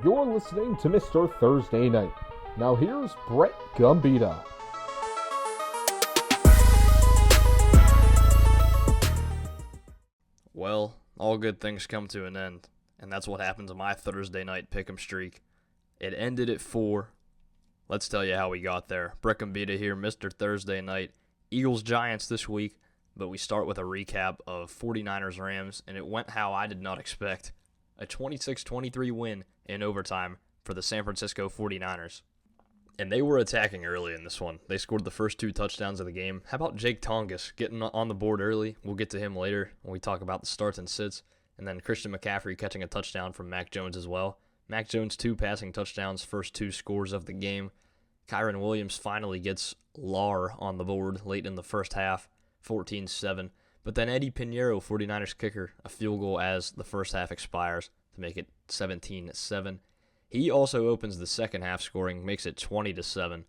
You're listening to Mr. Thursday Night. Now here's Brett Gombita. Well, all good things come to an end, and that's what happened to my Thursday night pick'em streak. It ended at 4. Let's tell you how we got there. Brett Gombita here, Mr. Thursday Night. Eagles-Giants this week, but we start with a recap of 49ers-Rams, and it went how I did not expect. A 26-23 win in overtime for the San Francisco 49ers. And they were attacking early in this one. They scored the first 2 touchdowns of the game. How about Jake Tongas getting on the board early? We'll get to him later when we talk about the starts and sits. And then Christian McCaffrey catching a touchdown from Mac Jones as well. Mac Jones 2 passing touchdowns, first 2 scores of the game. Kyren Williams finally gets Lar on the board late in the first half, 14-7. But then Eddie Pinheiro, 49ers kicker, a field goal as the first half expires to make it 17-7. He also opens the second half scoring, makes it 20-7.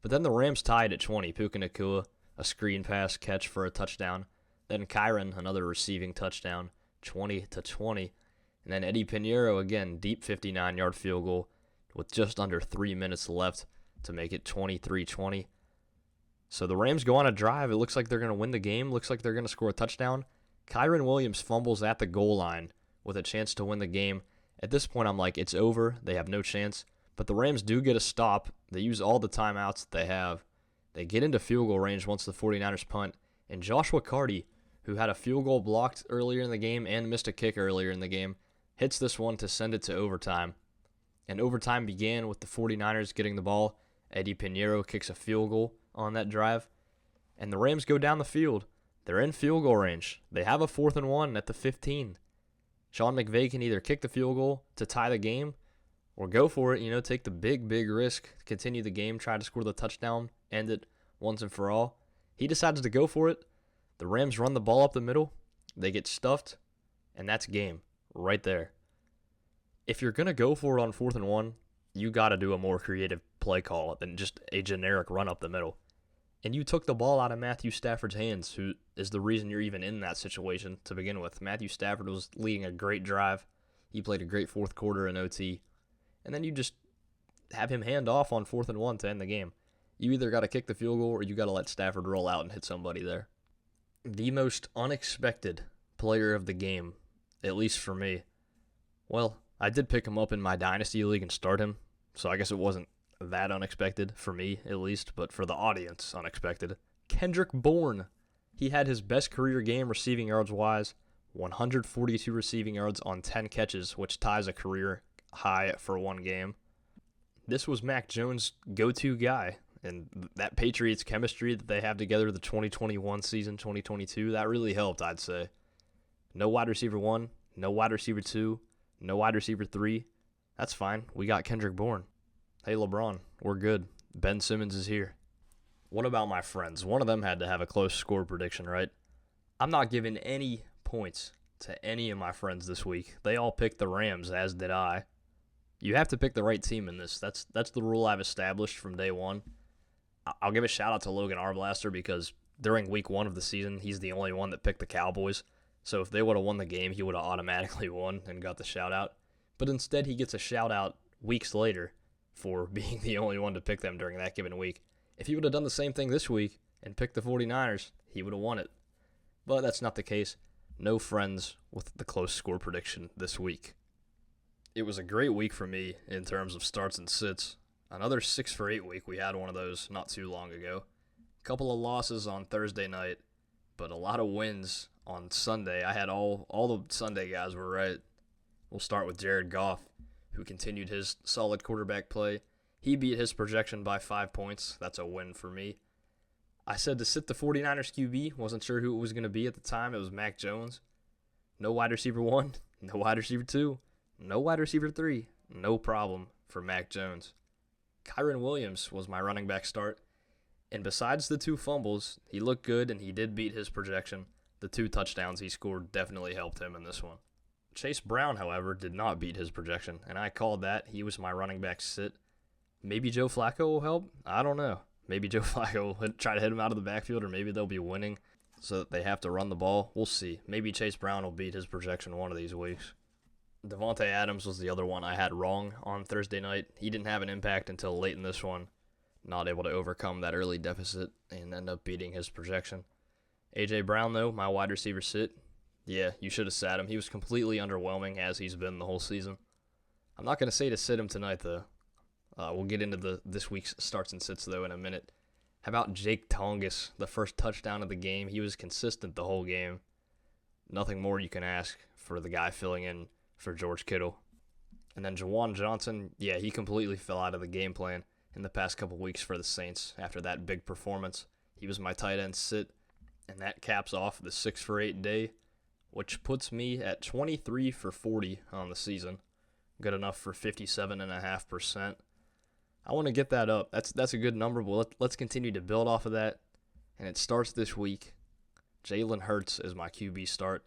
But then the Rams tied at 20. Puka Nacua, a screen pass catch for a touchdown. Then Kyren, another receiving touchdown, 20-20. And then Eddie Pinheiro, again, deep 59-yard field goal with just under 3 minutes left to make it 23-20. So the Rams go on a drive. It looks like they're going to win the game. Looks like they're going to score a touchdown. Kyren Williams fumbles at the goal line with a chance to win the game. At this point, I'm like, it's over. They have no chance. But the Rams do get a stop. They use all the timeouts that they have. They get into field goal range once the 49ers punt. And Joshua Carty, who had a field goal blocked earlier in the game and missed a kick earlier in the game, hits this one to send it to overtime. And overtime began with the 49ers getting the ball. Eddie Pinheiro kicks a field goal on that drive. And the Rams go down the field. They're in field goal range. They have a 4th and 1 at the 15. Sean McVay can either kick the field goal to tie the game or go for it, take the big risk, continue the game, try to score the touchdown, end it once and for all. He decides to go for it. The Rams run the ball up the middle. They get stuffed, and that's game right there. If you're going to go for it on 4th and 1, you got to do a more creative play call than just a generic run up the middle. And you took the ball out of Matthew Stafford's hands, who is the reason you're even in that situation to begin with. Matthew Stafford was leading a great drive. He played a great fourth quarter in OT. And then you just have him hand off on 4th and 1 to end the game. You either got to kick the field goal or you got to let Stafford roll out and hit somebody there. The most unexpected player of the game, at least for me. Well, I did pick him up in my Dynasty League and start him, so I guess it wasn't that unexpected, for me at least, but for the audience, unexpected. Kendrick Bourne. He had his best career game receiving yards-wise, 142 receiving yards on 10 catches, which ties a career high for one game. This was Mac Jones' go-to guy, and that Patriots chemistry that they have together the 2021 season, 2022, that really helped, I'd say. No wide receiver 1, no wide receiver 2, no wide receiver 3. That's fine. We got Kendrick Bourne. Hey, LeBron, we're good. Ben Simmons is here. What about my friends? One of them had to have a close score prediction, right? I'm not giving any points to any of my friends this week. They all picked the Rams, as did I. You have to pick the right team in this. That's the rule I've established from day one. I'll give a shout-out to Logan Arblaster because during week 1 of the season, he's the only one that picked the Cowboys. So if they would have won the game, he would have automatically won and got the shout-out. But instead, he gets a shout-out weeks later for being the only one to pick them during that given week. If he would have done the same thing this week and picked the 49ers, he would have won it. But that's not the case. No friends with the close score prediction this week. It was a great week for me in terms of starts and sits. Another 6 for 8 week. We had one of those not too long ago. A couple of losses on Thursday night, but a lot of wins on Sunday. I had all the Sunday guys were right. We'll start with Jared Goff, who continued his solid quarterback play. He beat his projection by 5 points. That's a win for me. I said to sit the 49ers QB. Wasn't sure who it was going to be at the time. It was Mac Jones. No wide receiver 1. No wide receiver 2. No wide receiver 3. No problem for Mac Jones. Kyren Williams was my running back start. And besides the 2 fumbles, he looked good and he did beat his projection. The 2 touchdowns he scored definitely helped him in this one. Chase Brown, however, did not beat his projection, and I called that. He was my running back sit. Maybe Joe Flacco will help? I don't know. Maybe Joe Flacco will try to hit him out of the backfield, or maybe they'll be winning so that they have to run the ball. We'll see. Maybe Chase Brown will beat his projection one of these weeks. Devontae Adams was the other one I had wrong on Thursday night. He didn't have an impact until late in this one, not able to overcome that early deficit and end up beating his projection. A.J. Brown, though, my wide receiver sit, yeah, you should have sat him. He was completely underwhelming, as he's been the whole season. I'm not going to say to sit him tonight, though. We'll get into this week's starts and sits, though, in a minute. How about Jake Tongas, the first touchdown of the game? He was consistent the whole game. Nothing more you can ask for the guy filling in for George Kittle. And then Juwan Johnson, yeah, he completely fell out of the game plan in the past couple weeks for the Saints after that big performance. He was my tight end sit, and that caps off the 6 for 8 day, which puts me at 23 for 40 on the season. Good enough for 57.5%. I want to get that up. That's a good number, but let's continue to build off of that. And it starts this week. Jalen Hurts is my QB start.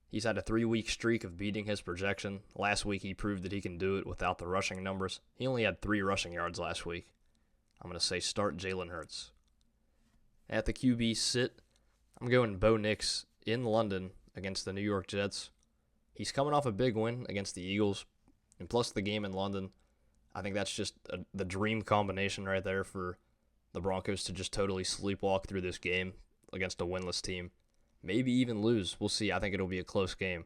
He's had a 3-week streak of beating his projection. Last week he proved that he can do it without the rushing numbers. He only had 3 rushing yards last week. I'm going to say start Jalen Hurts. At the QB sit, I'm going Bo Nix in London against the New York Jets. He's coming off a big win against the Eagles, and plus the game in London. I think that's just the dream combination right there for the Broncos to just totally sleepwalk through this game against a winless team. Maybe even lose. We'll see. I think it'll be a close game,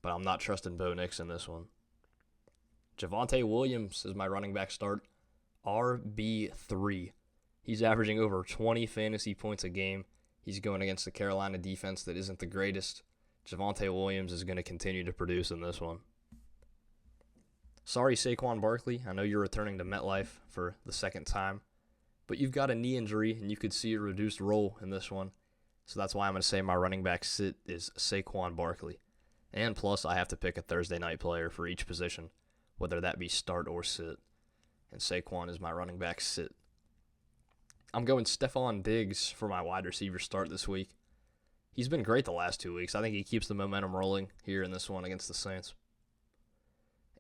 but I'm not trusting Bo Nix in this one. Javonte Williams is my running back start. RB3. He's averaging over 20 fantasy points a game. He's going against the Carolina defense that isn't the greatest. Javonte Williams is going to continue to produce in this one. Sorry, Saquon Barkley. I know you're returning to MetLife for the second time, but you've got a knee injury, and you could see a reduced role in this one. So that's why I'm going to say my running back sit is Saquon Barkley. And plus, I have to pick a Thursday night player for each position, whether that be start or sit. And Saquon is my running back sit. I'm going Stephon Diggs for my wide receiver start this week. He's been great the last 2 weeks. I think he keeps the momentum rolling here in this one against the Saints.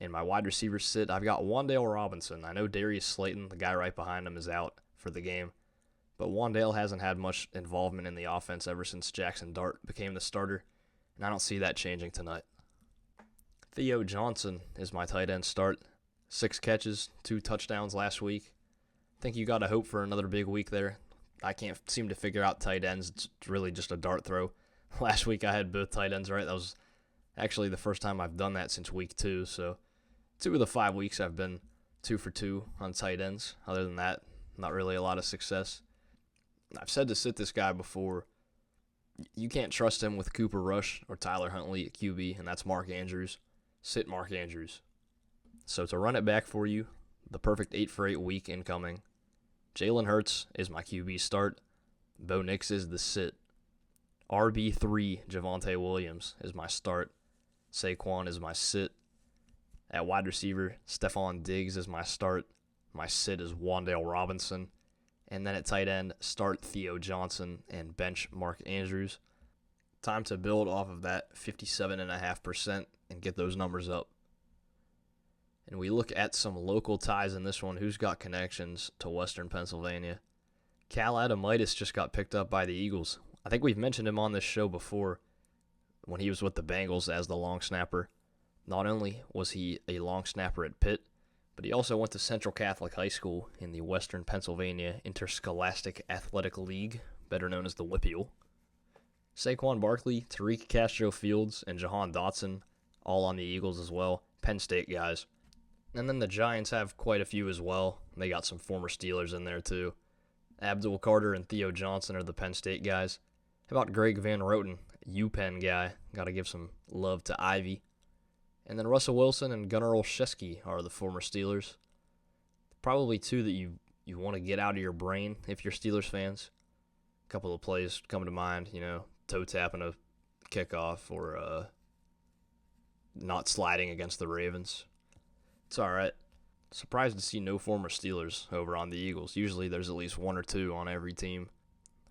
In my wide receiver sit, I've got Wan'Dale Robinson. I know Darius Slayton, the guy right behind him, is out for the game. But Wan'Dale hasn't had much involvement in the offense ever since Jackson Dart became the starter, and I don't see that changing tonight. Theo Johnson is my tight end start. 6 catches, 2 touchdowns last week. I think you got to hope for another big week there. I can't seem to figure out tight ends. It's really just a dart throw. Last week I had both tight ends right. That was actually the first time I've done that since week 2, so 2 of the 5 weeks I've been 2 for 2 on tight ends. Other than that, not really a lot of success. I've said to sit this guy before. You can't trust him with Cooper Rush or Tyler Huntley at QB, and that's Mark Andrews. Sit Mark Andrews. So to run it back for you, the perfect 8 for 8 week incoming. Jalen Hurts is my QB start. Bo Nix is the sit. RB3 Javonte Williams is my start. Saquon is my sit. At wide receiver, Stephon Diggs is my start. My sit is Wan'Dale Robinson. And then at tight end, start Theo Johnson and bench Mark Andrews. Time to build off of that 57.5% and get those numbers up. And we look at some local ties in this one. Who's got connections to Western Pennsylvania? Cal Adamitis just got picked up by the Eagles. I think we've mentioned him on this show before when he was with the Bengals as the long snapper. Not only was he a long snapper at Pitt, but he also went to Central Catholic High School in the Western Pennsylvania Interscholastic Athletic League, better known as the WIPIAL. Saquon Barkley, Tariq Castro-Fields, and Jahan Dotson, all on the Eagles as well. Penn State guys. And then the Giants have quite a few as well. They got some former Steelers in there too. Abdul Carter and Theo Johnson are the Penn State guys. How about Greg Van Roten, UPenn guy? Got to give some love to Ivy. And then Russell Wilson and Gunnar Olszewski are the former Steelers. Probably 2 that you want to get out of your brain if you're Steelers fans. A couple of plays come to mind, toe tapping a kickoff or not sliding against the Ravens. It's all right. Surprised to see no former Steelers over on the Eagles. Usually there's at least 1 or 2 on every team.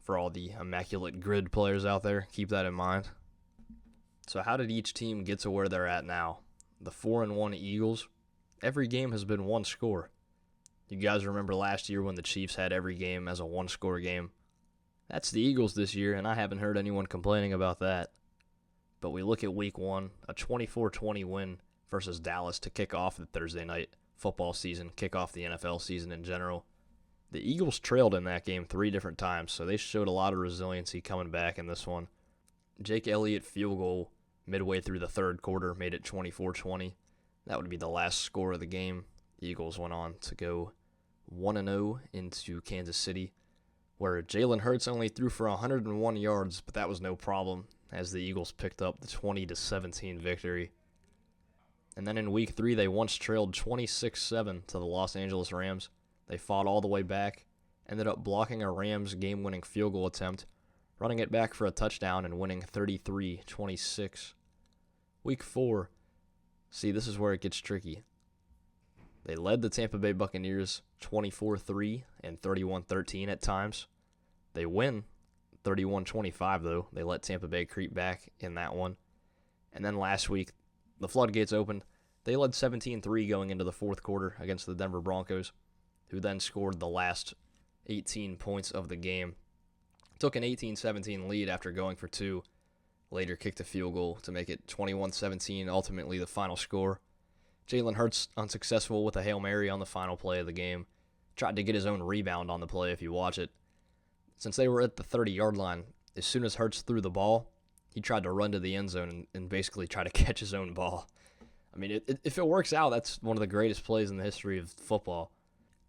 For all the immaculate grid players out there, keep that in mind. So how did each team get to where they're at now? The 4-1 Eagles, every game has been 1 score. You guys remember last year when the Chiefs had every game as a 1-score game? That's the Eagles this year, and I haven't heard anyone complaining about that. But we look at week 1, a 24-20 win versus Dallas to kick off the Thursday night football season, kick off the NFL season in general. The Eagles trailed in that game 3 different times, so they showed a lot of resiliency coming back in this one. Jake Elliott field goal midway through the third quarter made it 24-20. That would be the last score of the game. The Eagles went on to go 1-0 into Kansas City, where Jalen Hurts only threw for 101 yards, but that was no problem as the Eagles picked up the 20-17 victory. And then in week 3, they once trailed 26-7 to the Los Angeles Rams. They fought all the way back, ended up blocking a Rams game-winning field goal attempt, running it back for a touchdown and winning 33-26. Week 4, see, this is where it gets tricky. They led the Tampa Bay Buccaneers 24-3 and 31-13 at times. They win 31-25, though. They let Tampa Bay creep back in that one. And then last week, the floodgates opened. They led 17-3 going into the fourth quarter against the Denver Broncos, who then scored the last 18 points of the game. Took an 18-17 lead after going for 2. Later kicked a field goal to make it 21-17, ultimately the final score. Jalen Hurts unsuccessful with a Hail Mary on the final play of the game. Tried to get his own rebound on the play if you watch it. Since they were at the 30-yard line, as soon as Hurts threw the ball, he tried to run to the end zone and basically try to catch his own ball. I mean, if it works out, that's one of the greatest plays in the history of football.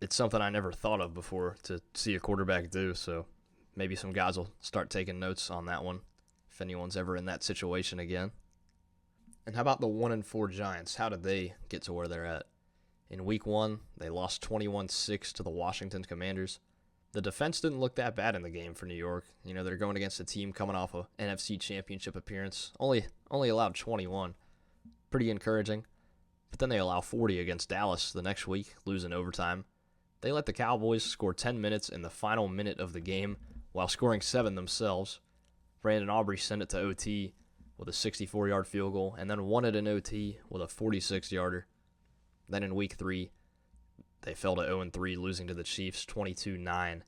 It's something I never thought of before to see a quarterback do, so maybe some guys will start taking notes on that one if anyone's ever in that situation again. And how about the 1-4 Giants? How did they get to where they're at? In week 1, they lost 21-6 to the Washington Commanders. The defense didn't look that bad in the game for New York. You know, they're going against a team coming off a NFC Championship appearance. Only allowed 21. Pretty encouraging. But then they allow 40 against Dallas the next week, losing overtime. They let the Cowboys score 10 minutes in the final minute of the game while scoring 7 themselves. Brandon Aubrey sent it to OT with a 64-yard field goal and then won it in OT with a 46-yarder. Then in week 3, they fell to 0-3, losing to the Chiefs 22-9.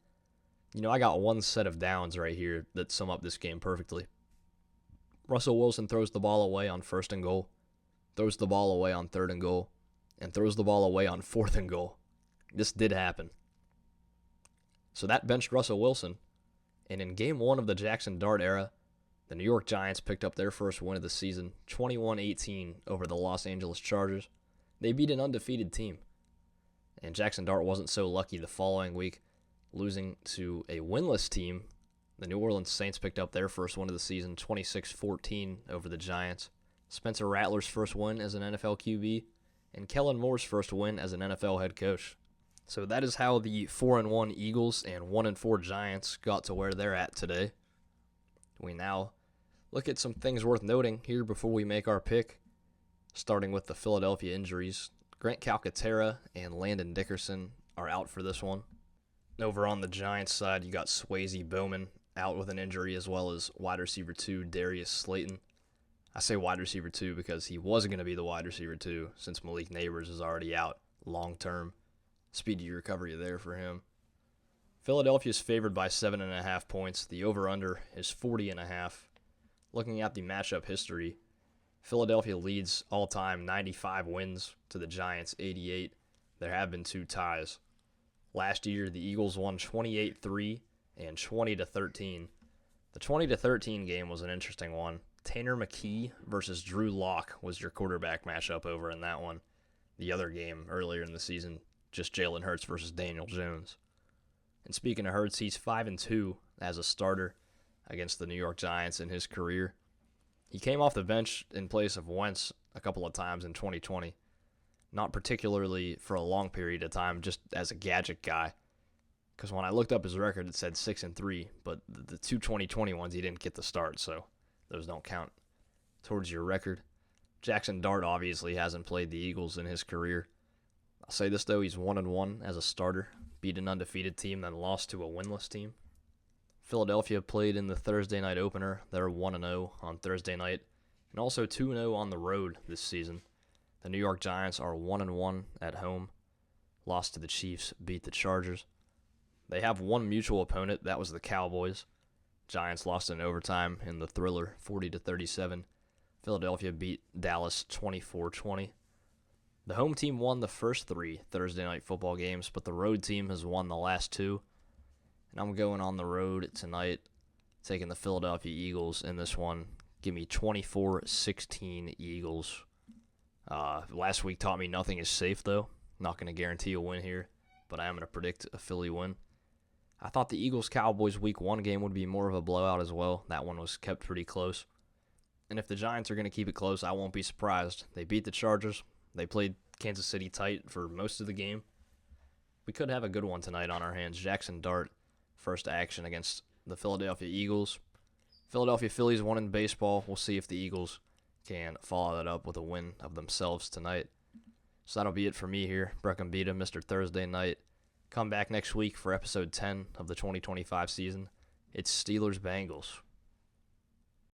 You know, I got one set of downs right here that sum up this game perfectly. Russell Wilson throws the ball away on 1st and goal, throws the ball away on 3rd and goal, and throws the ball away on 4th and goal. This did happen. So that benched Russell Wilson, and in Game 1 of the Jackson Dart era, the New York Giants picked up their first win of the season, 21-18 over the Los Angeles Chargers. They beat an undefeated team. And Jackson Dart wasn't so lucky the following week, losing to a winless team. The New Orleans Saints picked up their first win of the season, 26-14 over the Giants. Spencer Rattler's first win as an NFL QB, and Kellen Moore's first win as an NFL head coach. So that is how the 4-1 Eagles and 1-4 Giants got to where they're at today. We now look at some things worth noting here before we make our pick, starting with the Philadelphia injuries. Grant Calcaterra and Landon Dickerson are out for this one. Over on the Giants side, you got Swayze Bowman out with an injury, as well as wide receiver 2 Darius Slayton. I say wide receiver 2 because he was going to be the wide receiver 2 since Malik Neighbors is already out long term. Speedy recovery there for him. Philadelphia's favored by 7.5 points. The over-under is 40.5. Looking at the matchup history, Philadelphia leads all-time 95 wins to the Giants 88. There have been 2 ties. Last year, the Eagles won 28-3 and 20-13. The 20-13 game was an interesting one. Tanner McKee versus Drew Lock was your quarterback matchup over in that one. The other game earlier in the season, just Jalen Hurts versus Daniel Jones. And speaking of Hurts, he's 5-2 as a starter against the New York Giants in his career. He came off the bench in place of Wentz a couple of times in 2020. Not particularly for a long period of time, just as a gadget guy. Because when I looked up his record, it said 6-3, but the 2 2020 ones, he didn't get the start, so those don't count towards your record. Jackson Dart obviously hasn't played the Eagles in his career. I'll say this, though, he's 1-1 as a starter. Beat an undefeated team, then lost to a winless team. Philadelphia played in the Thursday night opener. They're 1-0 on Thursday night, and also 2-0 on the road this season. The New York Giants are 1-1 at home. Lost to the Chiefs, beat the Chargers. They have one mutual opponent, that was the Cowboys. Giants lost in overtime in the thriller, 40-37. Philadelphia beat Dallas 24-20. The home team won the first 3 Thursday night football games, but the road team has won the last 2. And I'm going on the road tonight, taking the Philadelphia Eagles in this one. Give me 24-16 Eagles. Last week taught me nothing is safe, though. Not going to guarantee a win here, but I am going to predict a Philly win. I thought the Eagles-Cowboys Week 1 game would be more of a blowout as well. That one was kept pretty close. And if the Giants are going to keep it close, I won't be surprised. They beat the Chargers. They played Kansas City tight for most of the game. We could have a good one tonight on our hands. Jackson Dart, first action against the Philadelphia Eagles. Philadelphia Phillies won in baseball. We'll see if the Eagles can follow that up with a win of themselves tonight. So that'll be it for me here. Brett Gombita, Mr. Thursday Night. Come back next week for episode 10 of the 2025 season. It's Steelers-Bengals.